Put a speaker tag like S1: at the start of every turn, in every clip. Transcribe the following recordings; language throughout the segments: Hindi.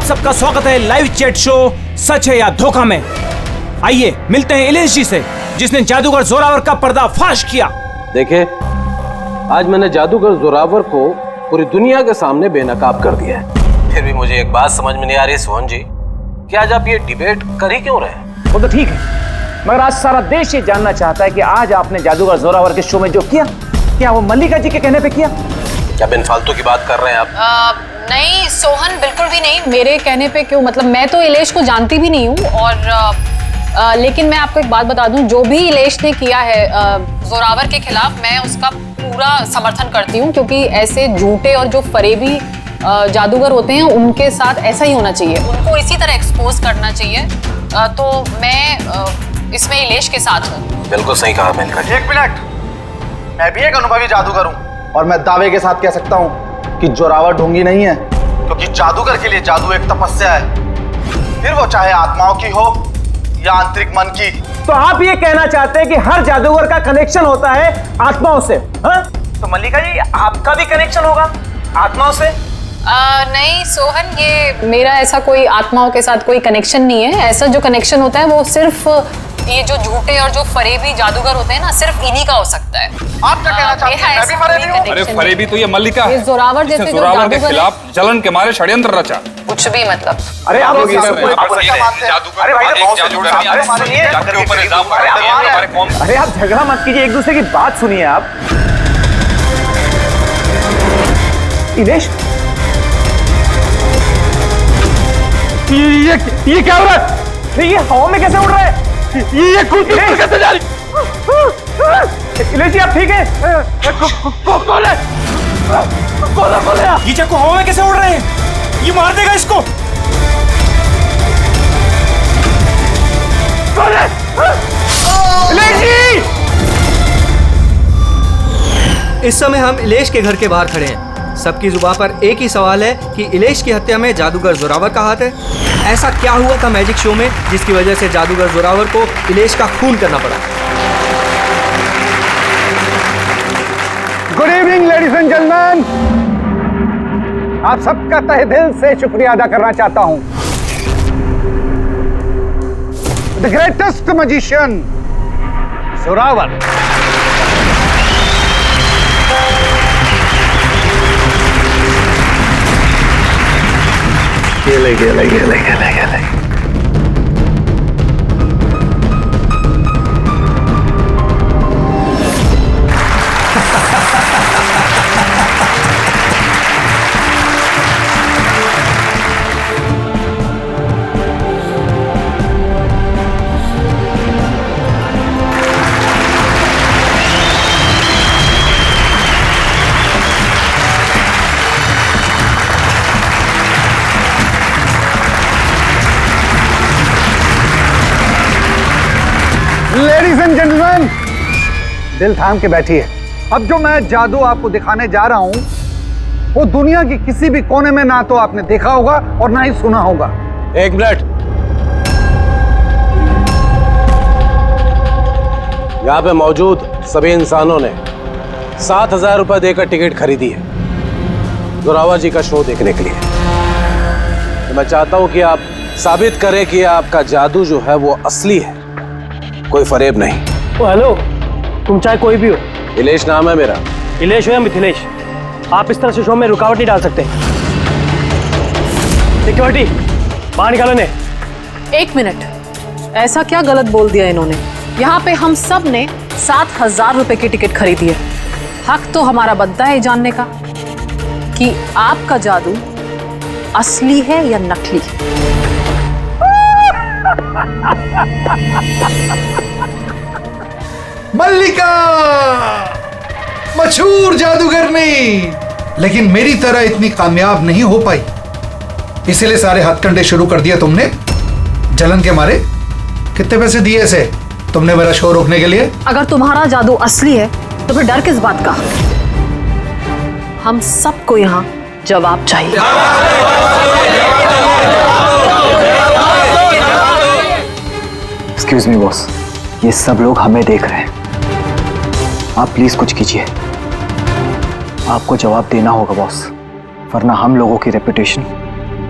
S1: सबका स्वागत है लाइव चैट शो सच है या धोखा में। आइए मिलते हैं इलेश जी से, जिसने जादूगर जोरावर का पर्दाफाश किया।
S2: देखिए, आज मैंने जादूगर जोरावर को पूरी दुनिया के सामने बेनकाब कर दिया है। फिर भी मुझे एक बात समझ में नहीं आ रही सोहन जी, कि आज आप ये डिबेट कर ही क्यों रहे?
S1: वो तो ठीक है, मगर आज सारा देश ये जानना चाहता है कि आज आपने जादूगर जोरावर के शो में जो किया, क्या वो मल्लिका जी के कहने पे किया?
S2: क्या बिन फालतू की बात कर रहे हैं आप?
S3: नहीं सोहन, बिल्कुल भी नहीं। मेरे कहने पे क्यों? मतलब मैं तो इलेश को जानती भी नहीं हूँ, और लेकिन मैं आपको एक बात बता दूं, जो भी इलेश ने किया है जोरावर के खिलाफ, मैं उसका पूरा समर्थन करती हूँ, क्योंकि ऐसे झूठे और जो फरेबी जादूगर होते हैं उनके साथ ऐसा ही होना चाहिए, उनको इसी तरह एक्सपोज करना चाहिए। तो मैं इसमें इलेश के साथ हूँ।
S2: बिल्कुल सही कहा मैंने।
S4: एक मिनट, मैं भी एक अनुभवी जादूगर हूँ और मैं दावे के साथ कह सकता हूँ कि जोरावर ढोंगी नहीं है, क्योंकि जादूगर के लिए जादू एक तपस्या है, फिर वो चाहे आत्माओं की हो या आंतरिक मन की।
S1: तो आप ये कहना चाहते हैं कि हर जादूगर का कनेक्शन होता है आत्माओं से? हाँ? तो मल्लिका जी, आपका भी कनेक्शन होगा आत्माओं से?
S3: नहीं सोहन, ये मेरा ऐसा कोई आत्माओं के साथ कोई कनेक्शन नहीं है। ऐसा जो कनेक्शन होता है वो सिर्फ ये जो झूठे और जो फरेबी जादूगर होते हैं ना, सिर्फ इन्हीं का हो सकता है।
S4: आप क्या कहना चाहते हैं? मैं भी फरेबी हूं?
S5: अरे फरेबी तो ये मल्लिका है,
S3: जोरावर जैसे
S5: जोरावर के खिलाफ जलन के मारे षड्यंत्र रचा।
S3: कुछ भी मतलब।
S1: अरे आप लोग अरे आप झगड़ा मत कीजिए, एक दूसरे की बात सुनिए। आप इलेश, ये क्या हो रहा है? ये हवा में कैसे उड़ रहा है? ये कुछ कैसे जा रही? इलेश जी, आप ठीक है? कौन है? कौन है? ये चाकू हवा में कैसे उड़ रहे हैं? ये मार देगा इसको। कौन है? इलेश जी!
S6: इस समय हम इलेश के घर के बाहर खड़े हैं। सबकी जुबान पर एक ही सवाल है कि इलेश की हत्या में जादूगर जोरावर का हाथ है। ऐसा क्या हुआ था मैजिक शो में जिसकी वजह से जादूगर जोरावर को इलेश का खून करना पड़ा?
S4: Good evening ladies and gentleman, आप सबका तहे दिल से शुक्रिया अदा करना चाहता हूं। द ग्रेटेस्ट मैजिशियन जोरावर गेले। लेडीज एंड जेंटलमैन, दिल थाम के बैठिए। अब जो मैं जादू आपको दिखाने जा रहा हूं, वो दुनिया की किसी भी कोने में ना तो आपने देखा होगा और ना ही सुना होगा।
S2: एक मिनट, यहाँ पे मौजूद सभी इंसानों ने 7,000 रुपए देकर टिकट खरीदी है जोरावर जी का शो देखने के लिए। तो मैं चाहता हूं कि आप साबित करें कि आपका जादू जो है वो असली है, कोई फरेब नहीं।
S1: ओ हेलो, तुम चाहे कोई भी हो।
S2: इलेश नाम है मेरा।
S1: इलेश हो या मिथिलेश, आप इस तरह से शो में रुकावट नहीं डाल सकते। सिक्योरिटी, बाहर निकालो इन्हें।
S3: एक मिनट, ऐसा क्या गलत बोल दिया इन्होंने? यहाँ पे हम सब ने 7,000 रुपए की टिकट खरीदी है। हक तो हमारा बनता है जानने का कि आपका जादू असली है या नकली।
S7: मल्लिका मशहूर जादूगरनी, लेकिन मेरी तरह इतनी कामयाब नहीं हो पाई, इसीलिए सारे हथकंडे शुरू कर दिया तुमने जलन के मारे। कितने पैसे दिए इसे तुमने मेरा शो रोकने के लिए?
S3: अगर तुम्हारा जादू असली है तो फिर डर किस बात का? हम सबको यहाँ जवाब चाहिए।
S8: एक्सक्यूज मी बॉस, ये सब लोग हमें देख रहे हैं, आप प्लीज कुछ कीजिए। आपको जवाब देना होगा बॉस, वरना हम लोगों की रेपुटेशन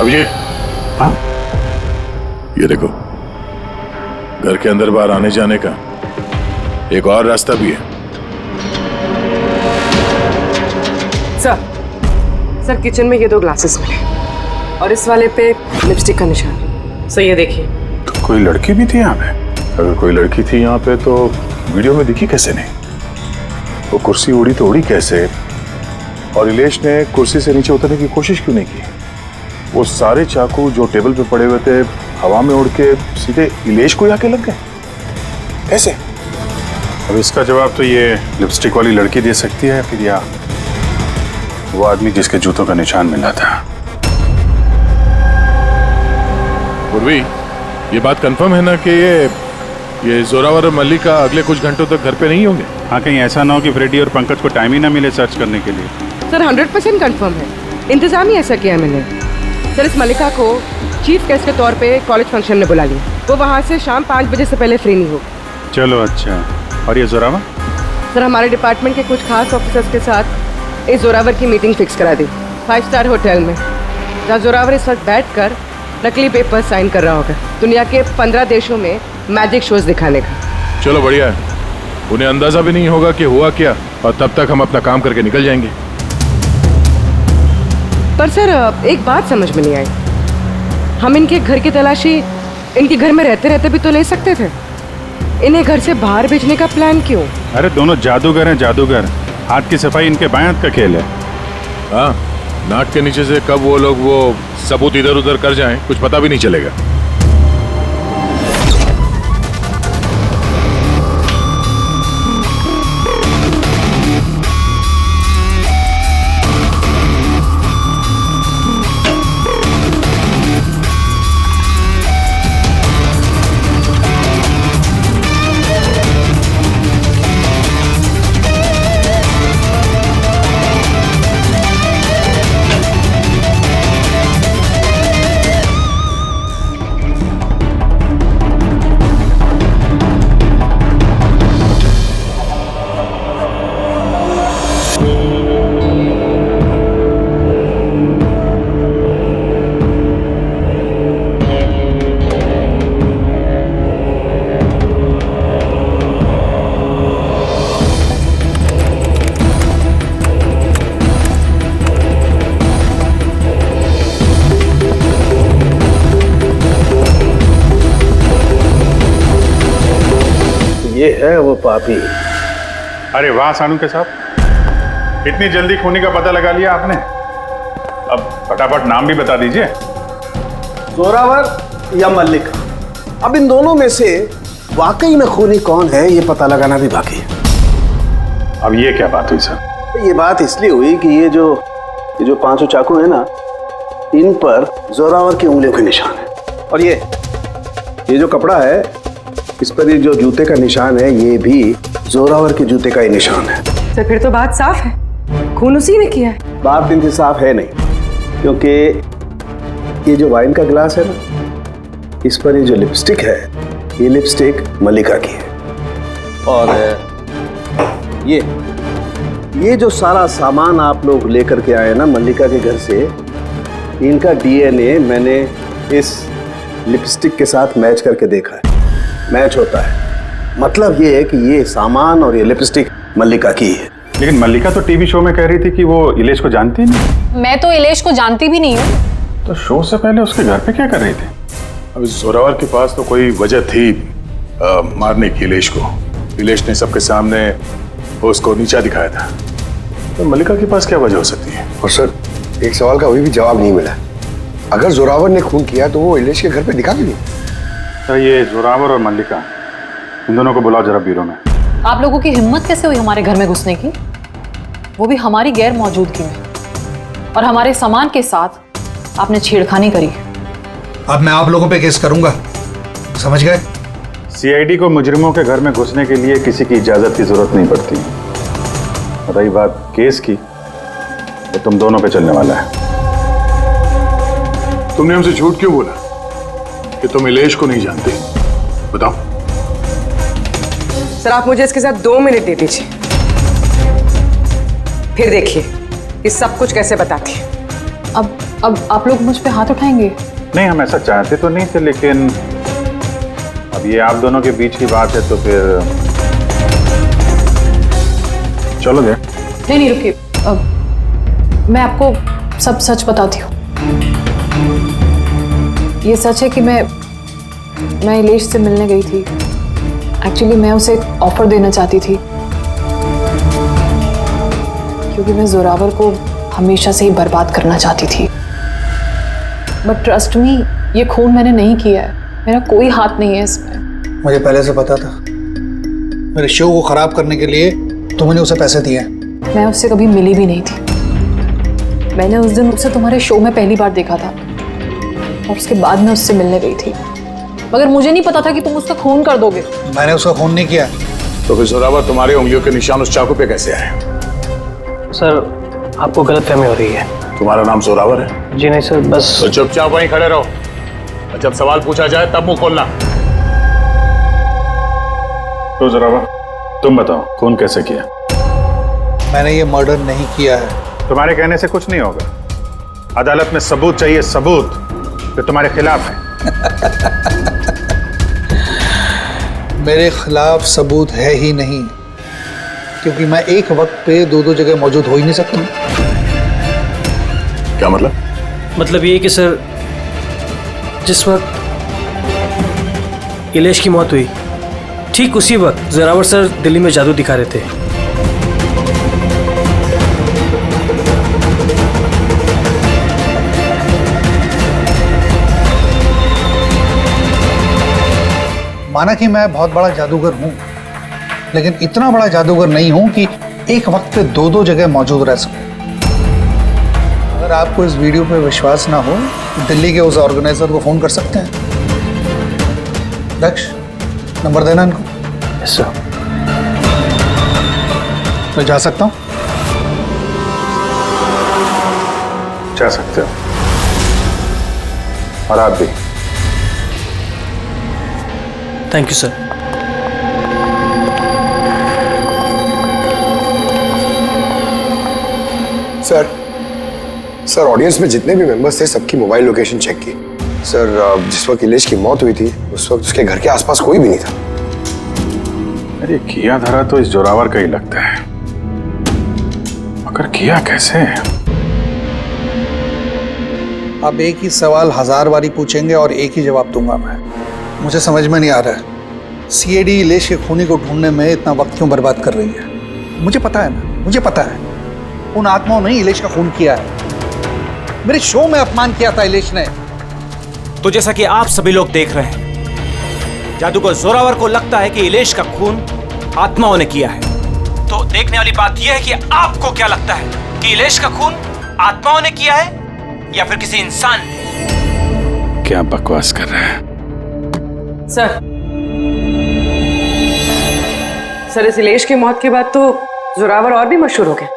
S9: अभिजीत, हाँ? ये देखो, घर के अंदर बाहर आने जाने का एक और रास्ता भी है।
S10: सर किचन में ये 2 ग्लासेस मिले और इस वाले पे लिपस्टिक का निशान। सर ये देखिए।
S9: तो कोई लड़की भी थी यहाँ पे? अगर कोई लड़की थी यहाँ पे तो वीडियो में दिखी कैसे नहीं? वो कुर्सी उड़ी तो उड़ी कैसे? और इलेश ने कुर्सी से नीचे उतरने की कोशिश क्यों नहीं की? वो सारे चाकू जो टेबल पे पड़े हुए थे हवा में उड़ के सीधे इलेश को आके लग गए कैसे?
S11: अब इसका जवाब तो ये लिपस्टिक वाली लड़की दे सकती है, फिर या वो आदमी जिसके जूतों का निशान मिला था।
S9: पूर्वी, ये बात कंफर्म है ना कि ये जोरावर और मल्लिका अगले कुछ घंटों तक घर पे नहीं होंगे?
S11: हाँ, कहीं ऐसा ना हो कि फ्रेडी और पंकज को टाइम ही ना मिले सर्च करने के लिए।
S10: सर 100% कंफर्म है, इंतजाम ही ऐसा किया मैंने। सर इस मल्लिका को चीफ गेस्ट के तौर पे कॉलेज फंक्शन में बुला लिया। वो वहाँ से शाम 5 बजे से पहले फ्री नहीं होगी।
S11: चलो अच्छा। और ये जोरावर?
S10: सर हमारे डिपार्टमेंट के कुछ खास ऑफिसर्स के साथ इस जोरावर की मीटिंग फिक्स करा दी 5 स्टार होटल में, जहाँ जोरावर इस वक्त बैठ कर नकली पेपर साइन कर रहा होगा दुनिया के 15 देशों में मैजिक शोज दिखाने का।
S9: चलो बढ़िया है, उन्हें अंदाजा भी नहीं होगा कि हुआ क्या, और तब तक हम अपना काम करके निकल जाएंगे।
S10: पर सर एक बात समझ में नहीं आई, हम इनके घर की तलाशी इनके घर में रहते रहते भी तो ले सकते थे, इन्हें घर से बाहर भेजने का प्लान क्यों?
S11: अरे दोनों जादूगर हैं, जादूगर। हाथ की सफाई इनके बाएं हाथ का खेल है।
S9: हाँ, नाक के नीचे से कब वो लोग वो सबूत इधर उधर कर जाएं कुछ पता भी नहीं चलेगा।
S2: ये है वो पापी।
S11: अरे वाह सानू के साहब, इतनी जल्दी खूनी का पता लगा लिया आपने। अब फटाफट नाम भी बता दीजिए।
S2: जोरावर या मल्लिका, अब इन दोनों में से वाकई में खूनी कौन है ये पता लगाना भी बाकी है।
S11: अब ये क्या बात हुई सर?
S2: ये बात इसलिए हुई कि ये जो 5 चाकू है ना, इन पर जोरावर की उंगलियों के निशान है, और ये जो कपड़ा है इस पर ये जो जूते का निशान है ये भी जोरावर के जूते का ही निशान है।
S10: सर फिर तो बात साफ है, खून उसी ने किया है।
S2: बात इनसे साफ है नहीं, क्योंकि ये जो वाइन का ग्लास है ना, इस पर ये जो लिपस्टिक है ये लिपस्टिक मल्लिका की है, और ये जो सारा सामान आप लोग लेकर के आए ना मल्लिका के घर से, इनका डीएनए मैंने इस लिपस्टिक के साथ मैच करके देखा है, मैच होता है। मतलब ये है कि ये सामान और ये लिपस्टिक मल्लिका की है।
S11: लेकिन मल्लिका तो टीवी शो में कह रही थी कि वो इलेश को जानती नहीं।
S3: मैं तो इलेश को जानती भी नहीं हूँ।
S11: तो शो से पहले उसके घर पे क्या कर रही थी?
S9: अब जोरावर के पास तो कोई वजह थी मारने की इलेश को। इलेश ने सबके सामने उसको नीचा दिखाया था, तो मल्लिका के पास क्या वजह हो सकती है?
S12: और सर एक सवाल का अभी भी जवाब नहीं मिला, अगर जोरावर ने खून किया तो वो इलेश के घर पे दिखा क्यों?
S11: तो ये जोरावर और मल्लिका, इन दोनों को बुलाओ जरा ब्यूरो में।
S3: आप लोगों की हिम्मत कैसे हुई हमारे घर में घुसने की, वो भी हमारी गैर मौजूदगी में, और हमारे सामान के साथ आपने छेड़खानी करी।
S7: अब मैं आप लोगों पे केस करूंगा, समझ गए?
S11: सीआईडी को मुजरिमों के घर में घुसने के लिए किसी की इजाजत की जरूरत नहीं पड़ती। रही बात केस की, तो तुम दोनों पे चलने वाला है।
S9: तुमने हमसे झूठ क्यों बोला कि तुम इलेश को नहीं जानते? बताओ।
S10: सर आप मुझे इसके साथ 2 मिनट दे दीजिए, फिर देखिए ये सब कुछ कैसे बताती है।
S3: अब आप लोग मुझ पे हाथ उठाएंगे?
S11: नहीं, हम ऐसा चाहते तो नहीं थे, लेकिन अब ये आप दोनों के बीच की बात है तो फिर चलो गए।
S3: नहीं रुकिए, मैं आपको सब सच बताती हूँ। ये सच है कि मैं इलेश से मिलने गई थी। एक्चुअली मैं उसे एक ऑफर देना चाहती थी, क्योंकि मैं जोरावर को हमेशा से ही बर्बाद करना चाहती थी। बट ट्रस्ट मी, ये खून मैंने नहीं किया है, मेरा कोई हाथ नहीं है इसमें।
S7: मुझे पहले से पता था। मेरे शो को खराब करने के लिए तुमने उसे पैसे दिए।
S3: मैं उससे कभी मिली भी नहीं थी। मैंने उस दिन उसे तुम्हारे शो में पहली बार देखा था और उसके बाद मैं उससे मिलने गई थी, मगर मुझे नहीं पता था कि तुम उसका खून कर दोगे।
S7: मैंने उसका खून नहीं किया।
S9: तो फिर जोरावर तुम्हारी उंगलियों के निशान उस चाकू पे कैसे आए?
S1: सर, आपको गलतफहमी हो रही है।
S9: तुम्हारा नाम जोरावर है?
S1: जी नहीं सर, बस।
S9: तो चुपचाप वहीं खड़े रहो, और जब सवाल पूछा जाए तब मुंह खोलना।
S11: तो जोरावर, तुम बताओ खून कैसे किया?
S7: मैंने ये मर्डर नहीं किया है।
S11: तुम्हारे कहने से कुछ नहीं होगा। अदालत में सबूत चाहिए, सबूत जो तुम्हारे खिलाफ है।
S7: मेरे खिलाफ सबूत है ही नहीं, क्योंकि मैं एक वक्त पे दो जगह मौजूद हो ही नहीं सकता।
S9: क्या मतलब?
S1: मतलब ये कि सर, जिस वक्त इलेश की मौत हुई, ठीक उसी वक्त जोरावर सर दिल्ली में जादू दिखा रहे थे।
S7: माना कि मैं बहुत बड़ा जादूगर हूं, लेकिन इतना बड़ा जादूगर नहीं हूं कि एक वक्त पे दो जगह मौजूद रह सकूं। अगर आपको इस वीडियो पे विश्वास ना हो, दिल्ली के उस ऑर्गेनाइजर को फोन कर सकते हैं। दक्ष, नंबर देना इनको।
S1: Yes sir.
S7: मैं जा सकता हूं?
S11: जा सकते हो, और आप भी।
S1: Thank you sir.
S12: Sir, audience में जितने भी मेंबर्स थे सबकी मोबाइल लोकेशन चेक की। सर, जिस वक्त इलेश की मौत हुई थी उस वक्त उसके घर के आसपास कोई भी नहीं था।
S11: अरे किया धरा तो इस जोरावर का ही लगता है, मगर किया कैसे?
S7: आप एक ही सवाल 1000 बारी पूछेंगे और एक ही जवाब दूंगा मैं। मुझे समझ में नहीं आ रहा है, सीआईडी इलेश के खूनी को ढूंढने में इतना वक्त क्यों बर्बाद कर रही है? मुझे पता है ना, मुझे पता है उन आत्माओं ने इलेश का खून किया है। मेरे शो में अपमान किया था इलेश ने।
S13: तो जैसा कि आप सभी लोग देख रहे हैं, जादूगर जोरावर को लगता है कि इलेश का खून आत्माओं ने किया है। तो देखने वाली बात यह है कि आपको क्या लगता है कि इलेश का खून आत्माओं ने किया है या फिर किसी इंसान ने?
S11: क्या बकवास कर रहा है
S10: सर, इस इलेश की मौत के बाद तो जोरावर और भी मशहूर हो गए।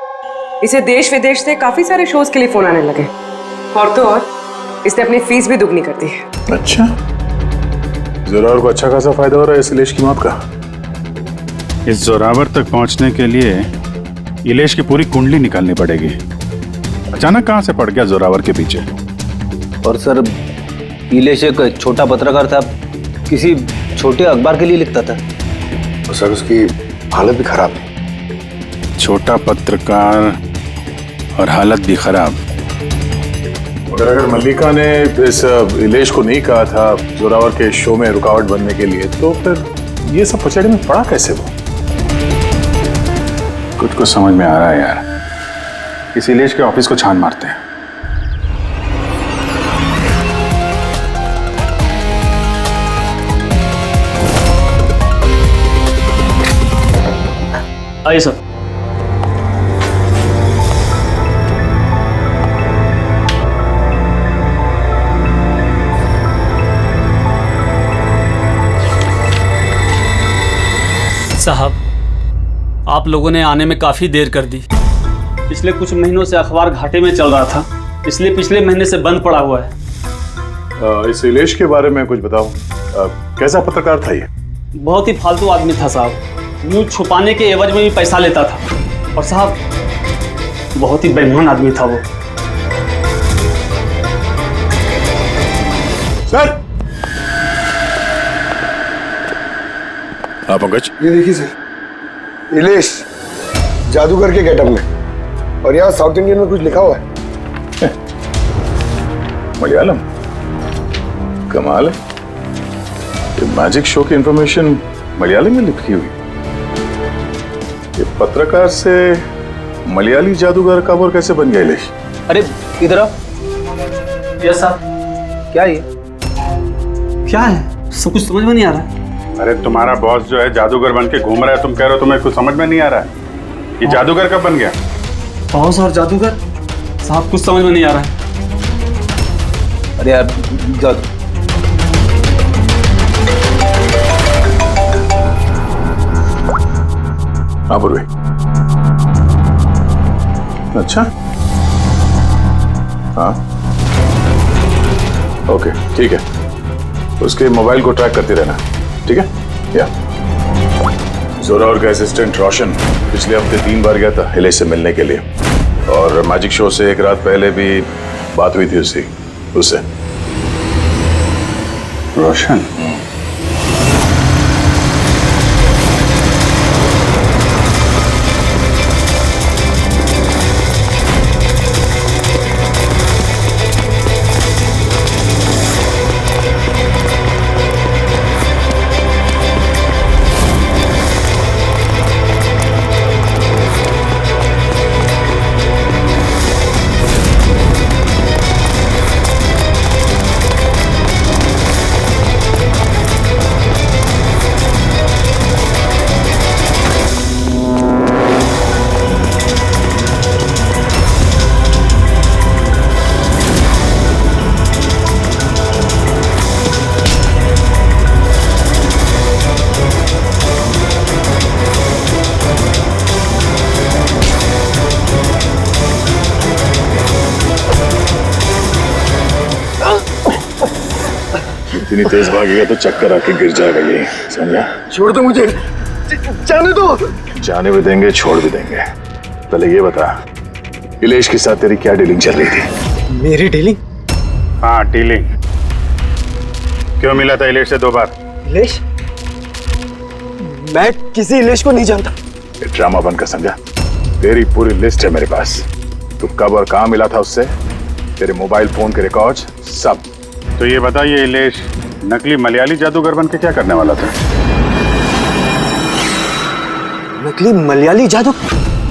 S10: इसे देश विदेश से काफी सारे शोज के लिए फोन आने लगे, और तो और इसने अपनी फीस भी दुगनी कर दी है।
S9: अच्छा, जोरावर को अच्छा खासा फायदा हो रहा है इस इलेश की मौत का।
S11: इस जोरावर तक पहुंचने के लिए इलेश की पूरी कुंडली निकालनी पड़ेगी। अचानक कहां से पड़ गया जोरावर के पीछे?
S5: और सर, इलेश एक छोटा पत्रकार था, किसी छोटे अखबार के लिए लिखता था।
S12: तो सर, उसकी हालत भी खराब है।
S11: छोटा पत्रकार और हालत भी खराब।
S9: मगर अगर मल्लिका ने इस इलेश को नहीं कहा था जोरावर के शो में रुकावट बनने के लिए, तो फिर ये सब पचड़े में पड़ा कैसे वो?
S11: कुछ समझ में आ रहा है यार। इस इलेश के ऑफिस को छान मारते हैं।
S1: आइए सर।
S14: साहब, आप लोगों ने आने में काफ़ी देर कर दी। पिछले कुछ महीनों से अखबार घाटे में चल रहा था, इसलिए पिछले महीने से बंद पड़ा हुआ है।
S9: इस इलेश के बारे में कुछ बताओ, कैसा पत्रकार था ये?
S14: बहुत ही फालतू आदमी था साहब, न्यूज छुपाने के एवज में भी पैसा लेता था। और साहब, बहुत ही बेईमान आदमी था वो।
S9: सर। हाँ पंकज,
S12: ये देखिए सर, इलेश जादूगर के गेटअप में, और यहाँ साउथ इंडियन में कुछ लिखा हुआ है।
S9: मलयालम, कमाल है। ये मैजिक शो की इंफॉर्मेशन मलयालम में लिखी हुई। ये पत्रकार से मलयाली जादूगर कब और कैसे बन गया इलेश?
S5: अरे इधर आओ।
S14: Yes sir.
S5: क्या ये?
S14: क्या है? सब कुछ समझ में नहीं आ रहा है।
S11: अरे तुम्हारा बॉस जो है जादूगर बन के घूम रहा है, तुम कह रहे हो तुम्हें कुछ समझ में नहीं आ रहा है। ये जादूगर कब बन गया?
S14: बॉस और जादूगर साहब कुछ समझ में नहीं आ रहा है।
S5: अरे यार जादू
S9: हाँ पूर्वी। अच्छा हाँ ओके ठीक है, उसके मोबाइल को ट्रैक करते रहना, ठीक है? या जोरावर का असिस्टेंट रोशन पिछले हफ्ते 3 बार गया था इलेश से मिलने के लिए, और मैजिक शो से एक रात पहले भी बात हुई थी उससे।
S11: रोशन?
S9: इतनी तेज भागेगा तो चक्कर आके गिर जाएगा, ये समझा?
S12: छोड़ दो मुझे, जाने दो।
S9: जाने भी देंगे, छोड़ भी देंगे। पहले ये बता, इलेश के साथ तेरी क्या डीलिंग चल रही थी?
S1: मेरी डीलिंग?
S11: हाँ डीलिंग। क्यों मिला था इलेश से 2 बार?
S1: इलेश? मैं किसी इलेश को नहीं जानता।
S9: ये ड्रामा बंद कर, समझा? तेरी पूरी लिस्ट है मेरे पास। तू कब और कहाँ मिला था उससे, तेरे मोबाइल फोन के रिकॉर्ड्स सब।
S11: तो ये बता, ये इलेश नकली मलयाली जादूगर बन के क्या करने वाला था?
S1: नकली मलयाली जादू?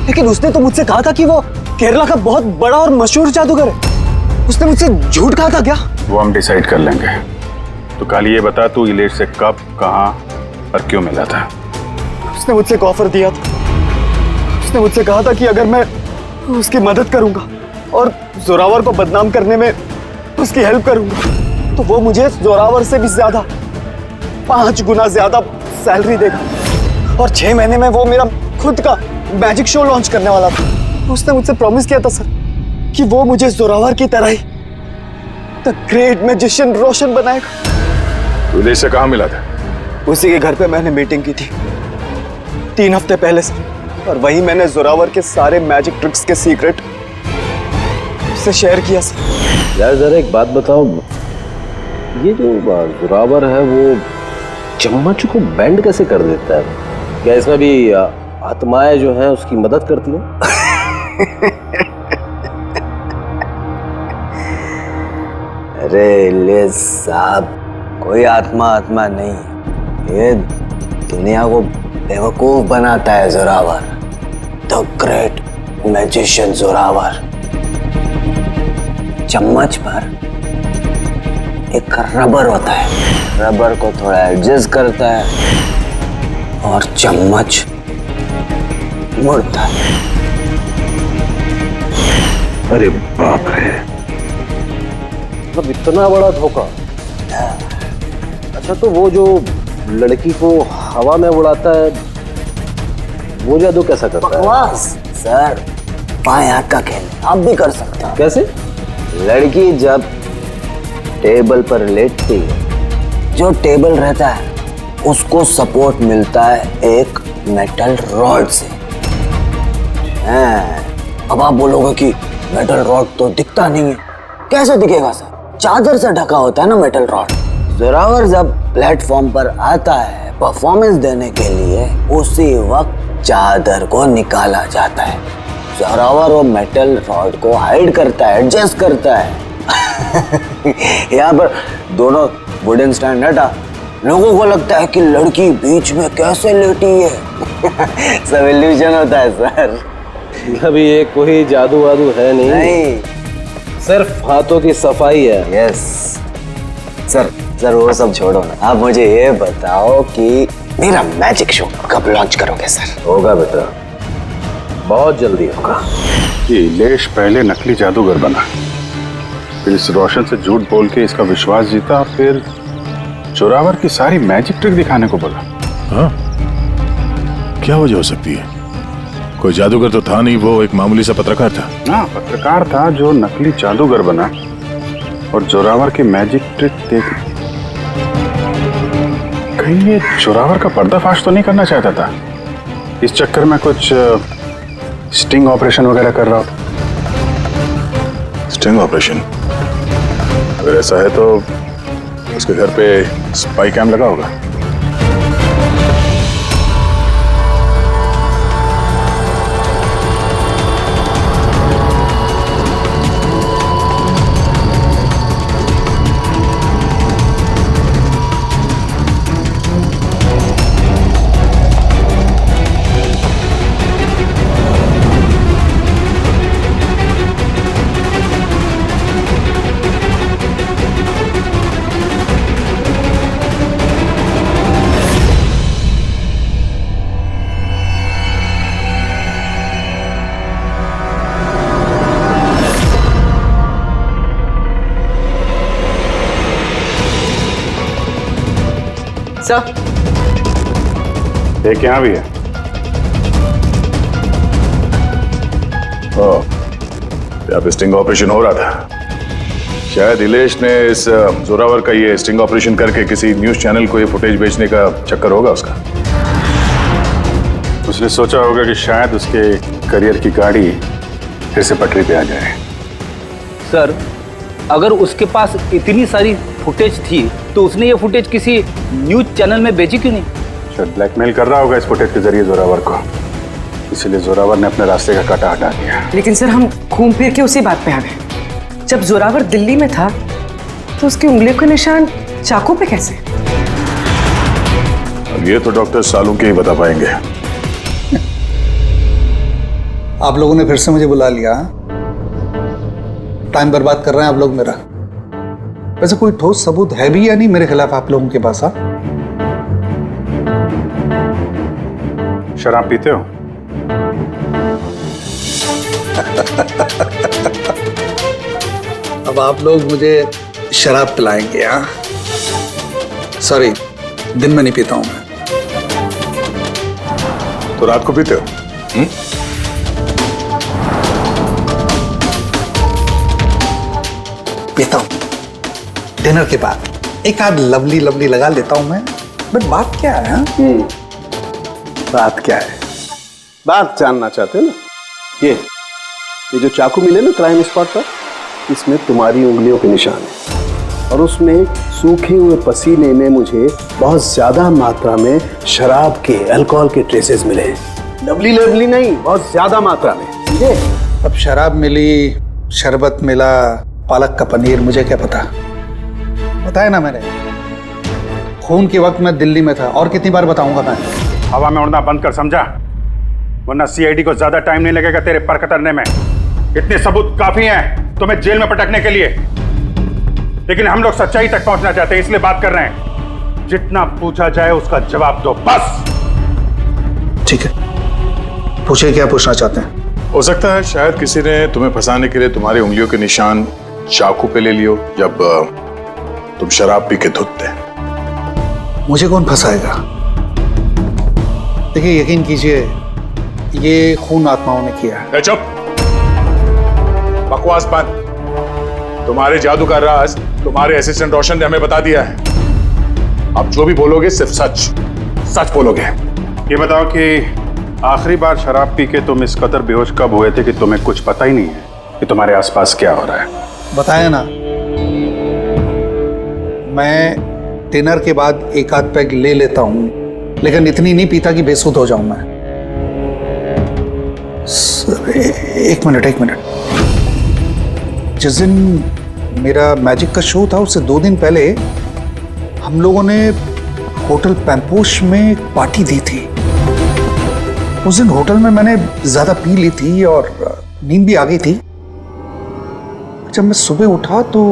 S1: लेकिन उसने तो मुझसे कहा था कि वो केरला का बहुत बड़ा और मशहूर जादूगर है। उसने मुझसे झूठ कहा था क्या?
S11: वो हम डिसाइड कर लेंगे। तो कल ये बता, तू इलेश से कब, कहाँ और क्यों मिला था?
S1: उसने मुझसे एक ऑफर दिया था। उसने मुझसे कहा था कि अगर मैं उसकी मदद करूंगा और जोरावर को बदनाम करने में उसकी हेल्प करूंगा तो वो मुझे जोरावर से भी ज्यादा 5 गुना ज्यादा सैलरी देगा, और 6 महीने में वो मेरा खुद का मैजिक शो लॉन्च करने वाला था। उसने मुझसे प्रॉमिस किया था सर कि वो मुझे जोरावर की तरह ही द ग्रेट मैजिशियन रोशन बनाएगा।
S9: तू इलेश से कहाँ मिला था?
S1: उसी के घर पे मैंने मीटिंग की थी 3 हफ्ते पहले से, और वहीं मैंने जोरावर के सारे मैजिक ट्रिक्स के सीक्रेट उससे शेयर किया सर।
S2: यार जरा एक बात बताओ, ये जो जोरावर है वो चम्मच को बेंड कैसे कर देता है? क्या इसमें भी आत्माएं जो हैं उसकी मदद करती हैं?
S8: अरे ले साहब, कोई आत्मा नहीं, ये दुनिया को बेवकूफ बनाता है Zorawar, the great magician Zorawar. चम्मच पर एक रबर होता है, रबर को थोड़ा एडजस्ट करता है और चम्मच मुड़ता है।
S2: अरे बाप रे, मतलब इतना बड़ा धोखा। अच्छा तो वो जो लड़की को हवा में उड़ाता है वो जादू कैसा करता है?
S8: बकवास सर, बाएं हाथ का खेल आप भी कर सकते हो।
S2: कैसे?
S8: लड़की जब टेबल पर लेटती है, जो टेबल रहता है उसको सपोर्ट मिलता है एक मेटल रॉड से। अब आप बोलोगे कि मेटल रॉड तो दिखता नहीं है। कैसे दिखेगा सर? चादर से ढका होता है ना मेटल रॉड। जोरावर जब प्लेटफॉर्म पर आता है परफॉर्मेंस देने के लिए, उसी वक्त चादर को निकाला जाता है। जोरावर वो मेटल रॉड को हाइड करता है, एडजस्ट करता है। यहाँ पर दोनों वुडन स्टैंड हटा, लोगों को लगता है कि लड़की बीच में कैसे लेटी है। सब इल्यूजन होता है सर।
S2: अभी ये कोई जादू वादू है नहीं, सिर्फ हाथों की सफाई है।
S8: यस सर, वो सब छोड़ो ना, आप मुझे ये बताओ कि मेरा मैजिक शो कब लॉन्च करोगे सर?
S2: होगा बेटा, बहुत जल्दी होगा।
S11: ये इलेश पहले नकली जादूगर बना, फिर इस रोशन से झूठ बोल के इसका विश्वास जीता, फिर जोरावर की सारी मैजिक ट्रिक दिखाने को बोला।
S9: हाँ, क्या वजह हो सकती है? कोई जादूगर तो था नहीं, वो एक मामूली सा पत्रकार था।
S11: हाँ, पत्रकार था जो नकली जादूगर बना और जोरावर की मैजिक ट्रिक देख। कहीं ये जोरावर का पर्दाफाश तो नहीं करना चाहता था? इस चक्कर में कुछ स्टिंग ऑपरेशन वगैरह कर रहा हो?
S9: Sting operation? अगर ऐसा है तो उसके घर पे स्पाई कैम लगा होगा।
S11: एक यहाँ भी है।
S9: यहाँ पे स्टिंग ऑपरेशन हो रहा था। शायद इलेश ने इस जोरावर का ये स्टिंग ऑपरेशन करके किसी न्यूज चैनल को ये फुटेज बेचने का चक्कर होगा उसका।
S11: उसने सोचा होगा कि शायद उसके करियर की गाड़ी फिर से पटरी पे आ जाए।
S5: सर, अगर उसके पास इतनी सारी फुटेज थी तो उसने ये फुटेज किसी न्यूज चैनल में बेची क्यों नहीं?
S11: शायद ब्लैकमेल कर रहा होगा इस फुटेज के जरिए जोरावर को, इसीलिए जोरावर ने अपने रास्ते का कांटा हटा दिया।
S10: लेकिन सर, हम घूम फिर के उसी बात पे आ गए। जब जोरावर दिल्ली में था तो उसकी उंगलियों के निशान चाकू पे कैसे?
S9: अब ये तो डॉक्टर सालू के ही बता पाएंगे।
S7: आप लोगों ने फिर से मुझे बुला लिया। टाइम बर्बाद कर रहे हैं आप लोग मेरा। वैसे कोई ठोस सबूत है भी या नहीं मेरे खिलाफ आप लोगों के पास?
S11: शराब पीते हो?
S7: अब आप लोग मुझे शराब पिलाएंगे? हाँ, सॉरी, दिन में नहीं पीता हूं मैं।
S9: तो रात को पीते हो?
S7: पीता हूं डिनर के बाद, एक आध लवली लवली लगा लेता हूं मैं। बट बात क्या है?
S2: बात क्या है? बात जानना चाहते हैं ना? ये जो चाकू मिले ना क्राइम स्पॉट पर, इसमें तुम्हारी उंगलियों के निशान है और उसमें सूखे हुए पसीने में मुझे बहुत ज्यादा मात्रा में शराब के, अल्कोहल के ट्रेसेस मिले हैं। लवली लवली नहीं, बहुत ज्यादा मात्रा में, समझे?
S7: अब शराब मिली, शरबत मिला, पालक का पनीर, मुझे क्या पता? बताया ना मैंने, खून के वक्त मैं दिल्ली में था। और कितनी बार बताऊंगा मैं?
S11: हवा में उड़ना बंद कर, समझा? वरना सीआईडी को ज्यादा टाइम नहीं लगेगा तेरे पर कतरने में। इतने सबूत काफी हैं तुम्हें जेल में पटकने के लिए, लेकिन हम लोग सच्चाई तक पहुंचना चाहते हैं, इसलिए बात कर रहे हैं। जितना पूछा जाए उसका जवाब दो, बस।
S7: ठीक है, पूछे क्या पूछना चाहते हैं?
S9: हो सकता है शायद किसी ने तुम्हें फंसाने के लिए तुम्हारी उंगलियों के निशान चाकू पे ले लियो जब तुम शराब पी के धुतते।
S7: मुझे कौन फंसाएगा? देखिए, यकीन कीजिए, ये खून आत्माओं ने किया है।
S9: चुप, बकवास बंद। तुम्हारे जादू का राज तुम्हारे असिस्टेंट रोशन ने हमें बता दिया है। अब जो भी बोलोगे सिर्फ सच बोलोगे।
S11: ये बताओ कि आखिरी बार शराब पी के तुम इस कदर बेहोश कब हुए थे कि तुम्हें कुछ पता ही नहीं है कि तुम्हारे आसपास क्या हो रहा है?
S7: बताया ना, मैं डिनर के बाद एक आध पैग ले लेता हूँ, लेकिन इतनी नहीं पीता कि बेसुध हो जाऊं मैं। सर एक मिनट। जिस दिन मेरा मैजिक का शो था उससे 2 दिन पहले हम लोगों ने होटल पैम्पोश में एक पार्टी दी थी। उस दिन होटल में मैंने ज्यादा पी ली थी और नींद भी आ गई थी। जब मैं सुबह उठा तो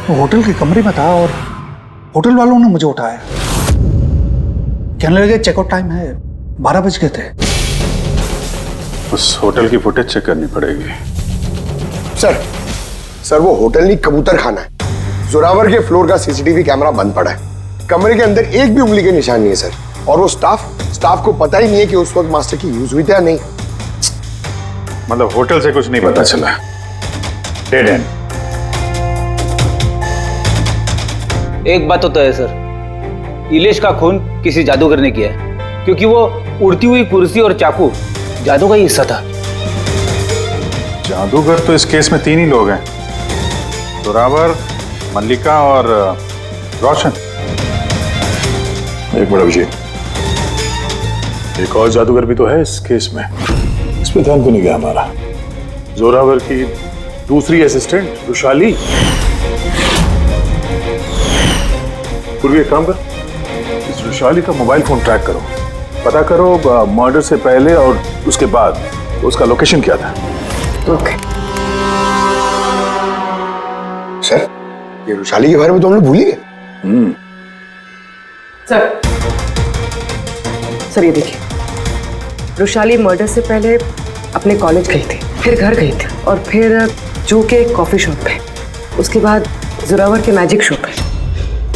S7: होटल के कमरे में था और होटल वालों ने मुझे उठाया। कहने लगे चेकआउट टाइम है, 12 बज गए थे।
S9: उस होटल की फुटेज चेक करनी पड़ेगी।
S12: सर वो होटल नहीं कबूतर खाना है। जोरावर के फ्लोर का सीसीटीवी कैमरा बंद पड़ा है। कमरे के अंदर एक भी उंगली के निशान नहीं है सर। और वो स्टाफ को पता ही नहीं है कि उस वक्त मास्टर की यूज हुई थी या नहीं।
S9: मतलब होटल से कुछ नहीं पता चला। Dead and.
S5: एक बात तो तय है सर, इलेश का खून किसी जादूगर ने किया है, क्योंकि वो उड़ती हुई कुर्सी और चाकू जादू का ही हिस्सा था।
S9: जादूगर तो इस केस में 3 ही लोग हैं, जोरावर, मल्लिका और रोशन। एक मिनट अभिजीत, एक और जादूगर भी तो है इस केस में, इस पे ध्यान क्यों नहीं गया हमारा? जोरावर की दूसरी असिस्टेंट रुशाली। पूर्वी एक काम कर, इस रुशाली का मोबाइल फोन ट्रैक करो, पता करो मर्डर से पहले और उसके बाद उसका लोकेशन क्या था।
S12: ओके सर, ये रुशाली के बारे में तो हम लोग भूल ही गए।
S10: सर ये देखिए, रुशाली मर्डर से पहले अपने कॉलेज गई थी, फिर घर गई थी और फिर जू के कॉफी शॉप पे, उसके बाद जोरावर के मैजिक शो पे।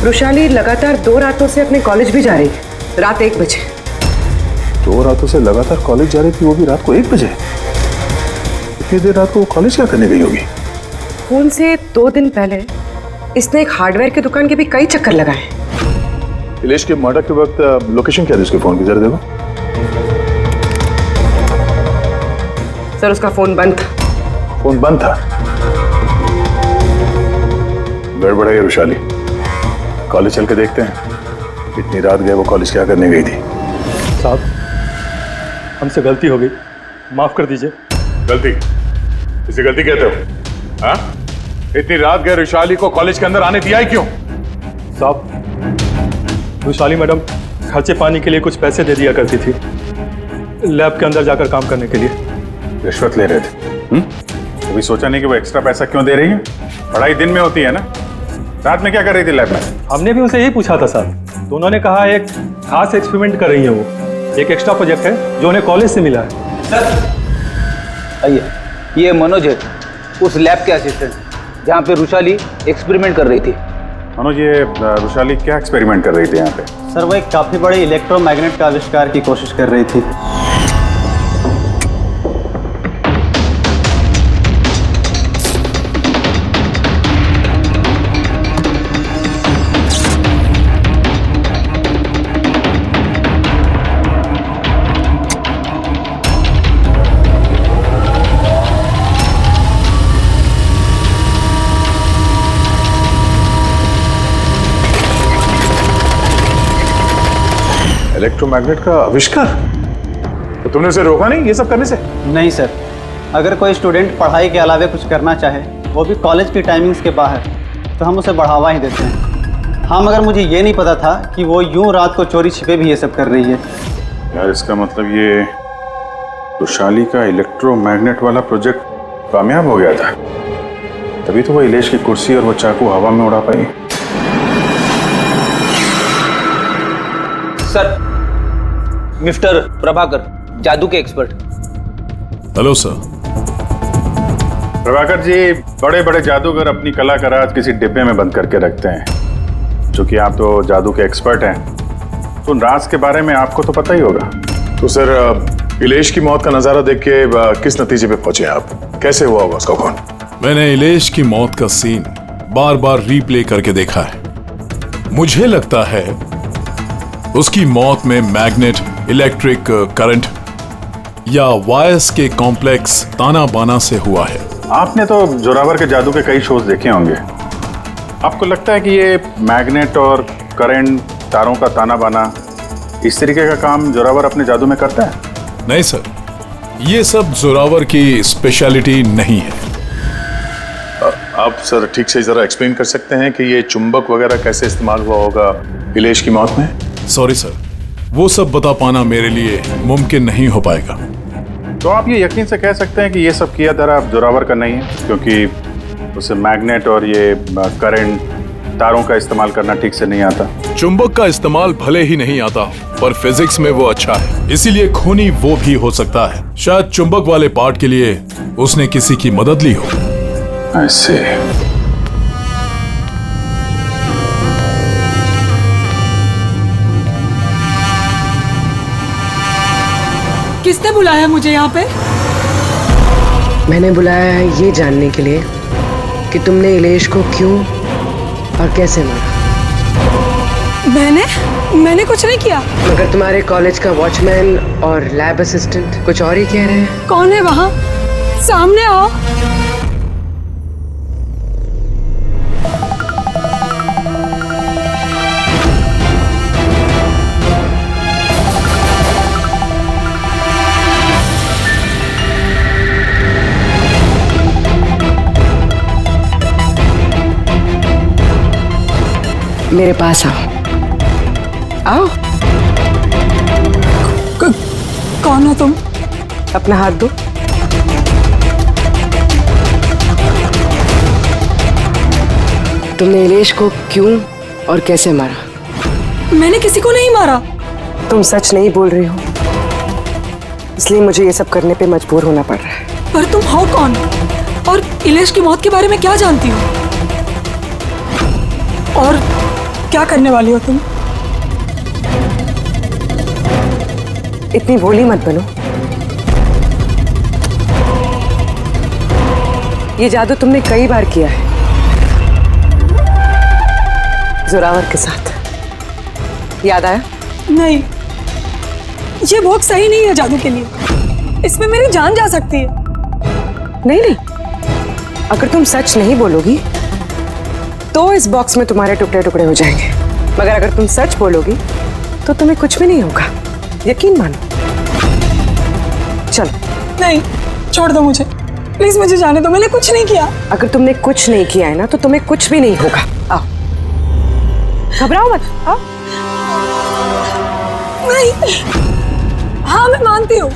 S10: रुशाली लगातार 2 रातों से अपने कॉलेज भी जा रही है, रात 1 बजे।
S9: 2 रातों से लगातार कॉलेज जा रही थी, वो भी रात को 1 बजे? इतनी देर रात को वो कॉलेज क्या करने गई होगी?
S10: खून से 2 दिन पहले इसने एक हार्डवेयर की दुकान के भी कई चक्कर लगाए।
S9: इलेश के मर्डर के वक्त लोकेशन क्या थी उसके फोन की, जरा देखो।
S10: सर उसका फोन बंद था।
S9: फोन बंद था? गड़बड़ है रुशाली, कॉलेज चल के देखते हैं। इतनी रात गए वो कॉलेज क्या करने गई थी?
S15: साहब हमसे गलती हो गई, माफ कर दीजिए।
S9: गलती? इसे गलती कहते हो? हाँ? इतनी रात गए रुशाली को कॉलेज के अंदर आने दिया ही क्यों?
S15: साहब रुशाली मैडम खर्चे पानी के लिए कुछ पैसे दे दिया करती थी, लैब के अंदर जाकर काम करने के लिए।
S9: रिश्वत ले रहे थे? कभी सोचा नहीं कि वो एक्स्ट्रा पैसा क्यों दे रही है? पढ़ाई दिन में होती है ना, रात में क्या कर रही थी लैब में?
S15: हमने भी उनसे यही पूछा था सर, तो उन्होंने कहा एक खास एक्सपेरिमेंट कर रही है वो, एक एक्स्ट्रा प्रोजेक्ट है जो उन्हें कॉलेज से मिला है।
S5: सर आइए, ये मनोज है, उस लैब के असिस्टेंट जहाँ पे रुशाली एक्सपेरिमेंट कर रही थी।
S9: मनोज, ये रुशाली क्या एक्सपेरिमेंट कर रही थी यहाँ पे?
S16: सर वो एक काफी बड़े इलेक्ट्रोमैग्नेट का आविष्कार की कोशिश कर रही थी।
S9: इलेक्ट्रोमैग्नेट का आविष्कार? तो तुमने उसे रोका नहीं ये सब करने से?
S16: नहीं सर, अगर कोई स्टूडेंट पढ़ाई के अलावा कुछ करना चाहे, वो भी कॉलेज की टाइमिंग्स के बाहर, तो हम उसे बढ़ावा ही देते हैं। हाँ, मगर मुझे ये नहीं पता था कि वो यूं रात को चोरी छिपे भी ये सब कर रही है।
S9: यार इसका मतलब ये रुशाली का इलेक्ट्रोमैग्नेट वाला प्रोजेक्ट कामयाब हो गया था, तभी तो वो इलेश की कुर्सी और वो चाकू हवा में उड़ा पाई।
S5: सर, मिस्टर प्रभाकर, जादू के expert.
S9: Hello sir. Prabhakar ji, बड़े बड़े जादूगर अपनी कला का राज किसी डिब्बे में बंद करके रखते हैं। चूंकि आप तो जादू के एक्सपर्ट हैं, तो उन राज के बारे में आपको तो पता ही होगा। तो सर, इलेश की मौत का नजारा देख के किस नतीजे पे पहुंचे आप? कैसे हुआ होगा उसका खून?
S17: मैंने इलेश की मौत का सीन बार बार रीप्ले करके देखा है। मुझे लगता है उसकी मौत में मैग्नेट, इलेक्ट्रिक करंट या वायर्स के कॉम्प्लेक्स ताना बाना से हुआ है।
S9: आपने तो जोरावर के जादू के कई शोज देखे होंगे,
S11: आपको लगता है कि ये मैग्नेट और करंट, तारों का ताना बाना, इस तरीके का काम जोरावर अपने जादू में करता है?
S17: नहीं सर, ये सब जोरावर की स्पेशलिटी नहीं है।
S9: आप सर ठीक से जरा एक्सप्लेन कर सकते हैं कि ये चुंबक वगैरह कैसे इस्तेमाल हुआ होगा इलेश की मौत में?
S17: सॉरी सर, वो सब बता पाना मेरे लिए मुमकिन नहीं हो पाएगा।
S11: तो आप ये यकीन से कह सकते हैं कि ये सब किया दरा जोरावर का नहीं है, क्योंकि उसे मैग्नेट और ये करंट, तारों का इस्तेमाल करना ठीक से नहीं आता।
S17: चुंबक का इस्तेमाल भले ही नहीं आता हो, पर फिजिक्स में वो अच्छा है, इसीलिए खूनी वो भी हो सकता है। शायद चुंबक वाले पार्ट के लिए उसने किसी की मदद ली हो।
S9: ऐसे
S18: किसने बुलाया मुझे यहाँ पे?
S10: मैंने बुलाया है ये जानने के लिए कि तुमने इलेश को क्यों और कैसे मारा।
S18: मैंने कुछ नहीं किया।
S10: मगर तुम्हारे कॉलेज का वॉचमैन और लैब असिस्टेंट कुछ और ही कह रहे हैं।
S18: कौन है वहाँ? सामने आओ।
S10: मेरे पास आओ। आओ।
S18: कौन हो तुम?
S10: अपना हाथ दो। तुमने इलेश को क्यों और कैसे मारा?
S18: मैंने किसी को नहीं मारा।
S10: तुम सच नहीं बोल रही हो, इसलिए मुझे ये सब करने पे मजबूर होना पड़ रहा है।
S18: पर तुम हो कौन और इलेश की मौत के बारे में क्या जानती हो? और क्या करने वाली हो तुम?
S10: इतनी भोली मत बनो। ये जादू तुमने कई बार किया है, जोरावर के साथ। याद आया?
S18: नहीं, ये बहुत सही नहीं है जादू के लिए। इसमें मेरी जान जा सकती है।
S10: नहीं, अगर तुम सच नहीं बोलोगी तो इस बॉक्स में तुम्हारे टुकड़े टुकड़े हो जाएंगे, मगर अगर तुम सच बोलोगी तो तुम्हें कुछ भी नहीं होगा। यकीन मानो। चलो।
S18: नहीं, छोड़ दो मुझे, प्लीज मुझे जाने दो। मैंने कुछ नहीं किया।
S10: अगर तुमने कुछ नहीं किया है ना तो तुम्हें कुछ भी नहीं होगा। आओ, घबराओ मत। आओ।
S18: नहीं, हाँ मैं मानती हूँ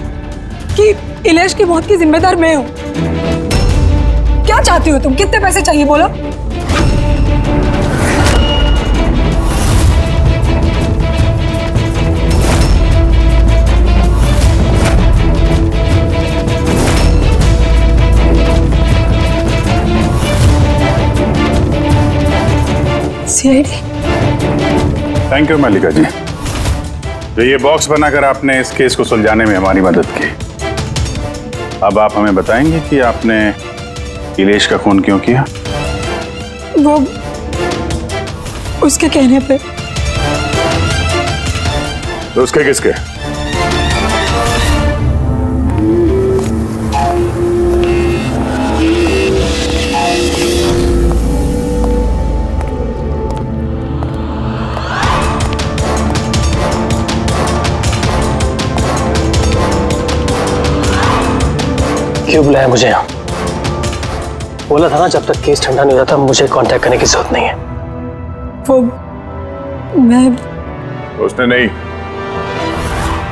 S18: कि इलेश की मौत की जिम्मेदार मैं हूँ। क्या चाहती हो तुम? कितने पैसे चाहिए बोलो? सीआईडी।
S11: थैंक यू मल्लिका जी, तो ये बॉक्स बनाकर आपने इस केस को सुलझाने में हमारी मदद की। अब आप हमें बताएंगे कि आपने इलेश का खून क्यों किया?
S18: वो उसके कहने पे।
S9: तो उसके किसके?
S19: क्यों बुलाया मुझे यहाँ? बोला था ना जब तक केस ठंडा नहीं हो जाता मुझे कांटेक्ट करने की जरूरत नहीं है।
S18: वो मैं
S9: उसने नहीं,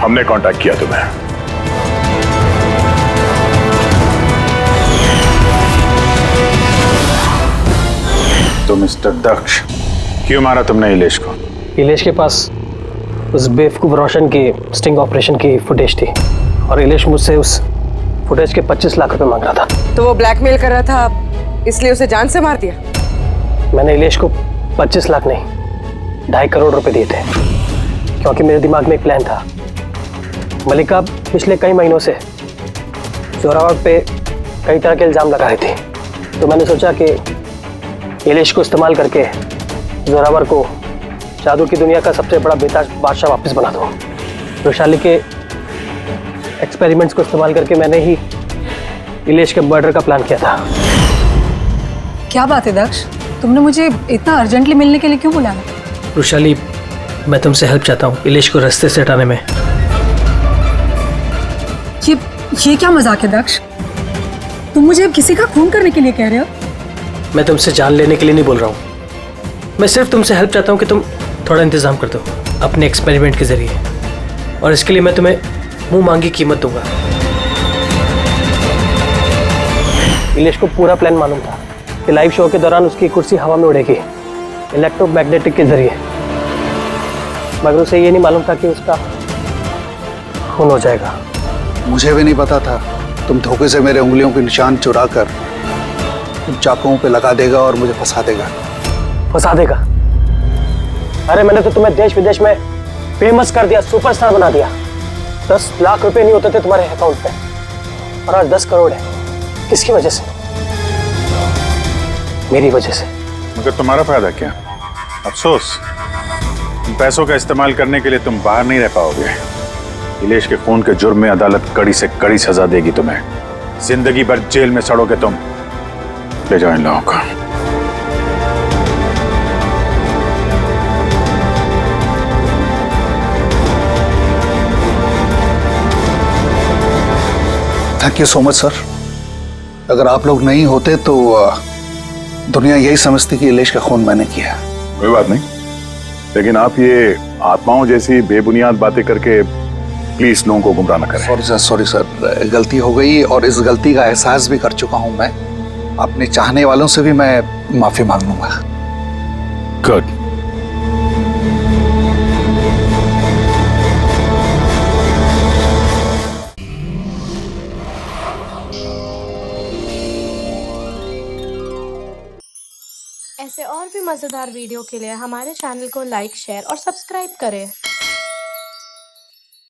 S9: हमने कांटेक्ट किया तुम्हें।
S11: तो मिस्टर दक्ष, क्यों मारा तुमने इलेश को?
S19: इलेश के पास उस बेवकूफ रोशन की स्टिंग ऑपरेशन की फुटेज थी और इलेश मुझसे उस फुटेज के 25 लाख रुपए मांग रहा था।
S10: तो वो ब्लैकमेल कर रहा था, इसलिए उसे जान से मार दिया?
S19: मैंने इलेश को 25 लाख नहीं 2.5 करोड़ रुपए दिए थे, क्योंकि मेरे दिमाग में एक प्लान था। मल्लिका पिछले कई महीनों से जोरावर पे कई तरह के इल्जाम लगा रही थी, तो मैंने सोचा कि इलेश को इस्तेमाल करके जोरावर को जादू की दुनिया का सबसे बड़ा बेताज बादशाह वापस बना दूं। वैशाली के एक्सपेरिमेंट्स को इस्तेमाल करके मैंने ही इलेश के मर्डर का प्लान किया था।
S18: क्या बात है दक्ष, तुमने मुझे इतना अर्जेंटली मिलने के लिए क्यों बुलाया?
S19: वृषाली, मैं तुमसे हेल्प चाहता हूँ इलेश को रास्ते से हटाने में।
S18: ये क्या मजाक है दक्ष? तुम मुझे अब किसी का खून करने के लिए कह रहे हो?
S19: मैं तुमसे जान लेने के लिए नहीं बोल रहा हूँ। मैं सिर्फ तुमसे हेल्प चाहता हूँ कि तुम थोड़ा इंतजाम कर दो अपने एक्सपेरिमेंट के जरिए, और इसके लिए मैं तुम्हें मुंह मांगी कीमत दूंगा। इलेश को पूरा प्लान मालूम था कि लाइव शो के दौरान उसकी कुर्सी हवा में उड़ेगी इलेक्ट्रोमैग्नेटिक के जरिए, मगर उसे ये नहीं मालूम था कि उसका खून हो जाएगा।
S7: मुझे भी नहीं पता था तुम धोखे से मेरे उंगलियों के निशान चुरा कर तुम चाकुओं पे लगा देगा और मुझे फंसा देगा।
S19: फंसा देगा? अरे मैंने तो तुम्हें देश विदेश में फेमस कर दिया, सुपरस्टार बना दिया। 10 लाख रुपए नहीं होते थे तुम्हारे अकाउंट पे, और आज 10 करोड़ है। किसकी वजह से? मेरी वजह से।
S11: मगर तुम्हारा फायदा क्या? अफसोस, पैसों का इस्तेमाल करने के लिए तुम बाहर नहीं रह पाओगे। इलेश के खून के जुर्म में अदालत कड़ी से कड़ी सजा देगी तुम्हें। जिंदगी भर जेल में सड़ोगे तुम। ले जाओ इन लोगों को।
S7: Thank you so much sir. अगर आप लोग नहीं होते तो दुनिया यही समझती कि इलेश का खून मैंने किया।
S9: कोई बात नहीं, लेकिन आप ये आत्माओं जैसी बेबुनियाद बातें करके प्लीज लोगों को गुमराह न करें।
S7: सॉरी सर, गलती हो गई और इस गलती का एहसास भी कर चुका हूं मैं। अपने चाहने वालों से भी मैं माफी मांग लूंगा।
S9: गुड।
S20: ऐसे और भी मज़ेदार वीडियो के लिए हमारे चैनल को लाइक, शेयर और सब्सक्राइब करें।